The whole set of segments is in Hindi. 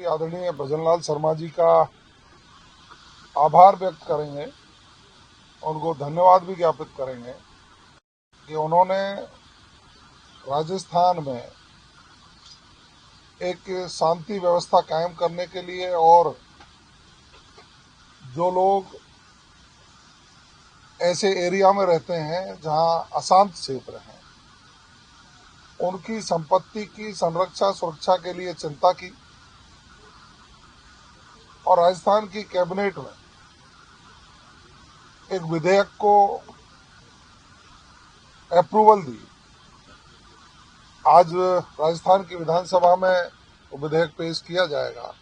आदरणीय भजनलाल शर्मा जी का आभार व्यक्त करेंगे, उनको धन्यवाद भी ज्ञापित करेंगे कि उन्होंने राजस्थान में एक शांति व्यवस्था कायम करने के लिए और जो लोग ऐसे एरिया में रहते हैं जहां अशांत क्षेत्र हैं, उनकी संपत्ति की संरक्षा सुरक्षा के लिए चिंता की और राजस्थान की कैबिनेट में एक विधेयक को अप्रूवल दी। आज राजस्थान की विधानसभा में वो विधेयक पेश किया जाएगा।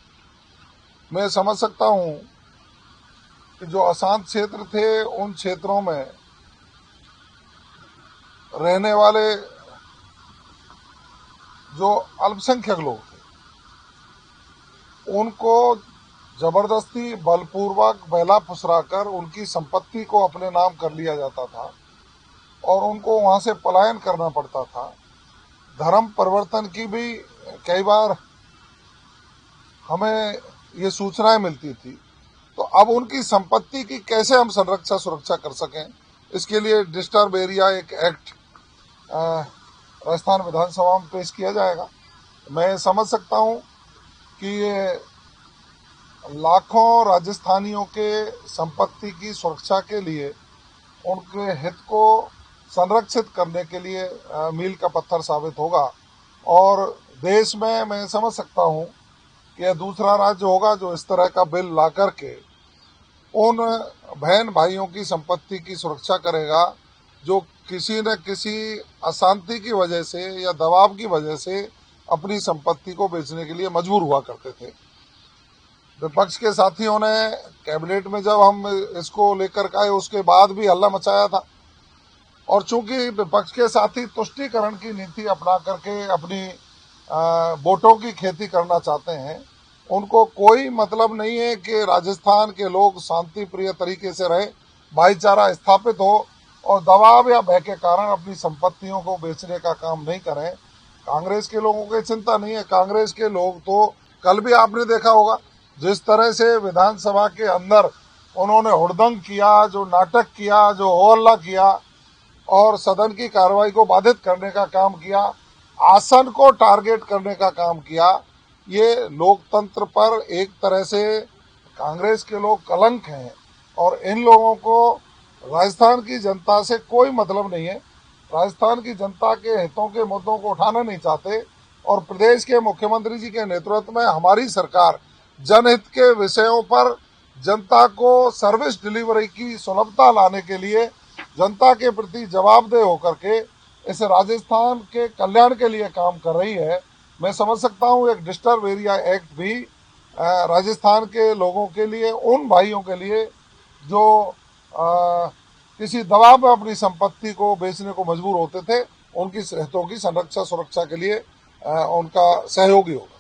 मैं समझ सकता हूं कि जो अशांत क्षेत्र थे, उन क्षेत्रों में रहने वाले जो अल्पसंख्यक लोग थे, उनको जबरदस्ती बलपूर्वक बेला फुसराकर उनकी संपत्ति को अपने नाम कर लिया जाता था और उनको वहां से पलायन करना पड़ता था। धर्म परिवर्तन की भी कई बार हमें ये सूचनाएं मिलती थी। तो अब उनकी संपत्ति की कैसे हम संरक्षा सुरक्षा कर सकें, इसके लिए डिस्टर्ब एरिया एक एक्ट राजस्थान विधानसभा में पेश किया जाएगा। मैं समझ सकता हूं कि ये लाखों राजस्थानियों के संपत्ति की सुरक्षा के लिए, उनके हित को संरक्षित करने के लिए मील का पत्थर साबित होगा। और देश में मैं समझ सकता हूं कि यह दूसरा राज्य होगा जो इस तरह का बिल ला करके उन बहन भाइयों की संपत्ति की सुरक्षा करेगा जो किसी न किसी अशांति की वजह से या दबाव की वजह से अपनी संपत्ति को बेचने के लिए मजबूर हुआ करते थे। विपक्ष के साथियों ने कैबिनेट में जब हम इसको लेकर आए, उसके बाद भी हल्ला मचाया था और चूंकि विपक्ष के साथी तुष्टीकरण की नीति अपना करके अपनी वोटों की खेती करना चाहते हैं, उनको कोई मतलब नहीं है कि राजस्थान के लोग शांति प्रिय तरीके से रहे, भाईचारा स्थापित हो और दबाव या भय के कारण अपनी संपत्तियों को बेचने का काम नहीं करें। कांग्रेस के लोगों की चिंता नहीं है। कांग्रेस के लोग तो कल भी आपने देखा होगा जिस तरह से विधानसभा के अंदर उन्होंने हुड़दंग किया, जो नाटक किया, जो होहल्ला किया और सदन की कार्रवाई को बाधित करने का काम किया, आसन को टारगेट करने का काम किया। ये लोकतंत्र पर एक तरह से कांग्रेस के लोग कलंक हैं और इन लोगों को राजस्थान की जनता से कोई मतलब नहीं है। राजस्थान की जनता के हितों के मुद्दों को उठाना नहीं चाहते और प्रदेश के मुख्यमंत्री जी के नेतृत्व में हमारी सरकार जनहित के विषयों पर जनता को सर्विस डिलीवरी की सुलभता लाने के लिए जनता के प्रति जवाबदेह होकर के इस राजस्थान के कल्याण के लिए काम कर रही है। मैं समझ सकता हूँ एक डिस्टर्ब एरिया एक्ट भी राजस्थान के लोगों के लिए, उन भाइयों के लिए जो किसी दबाव में अपनी संपत्ति को बेचने को मजबूर होते थे, उनकी हितों की संरक्षा सुरक्षा के लिए उनका सहयोगी होगा।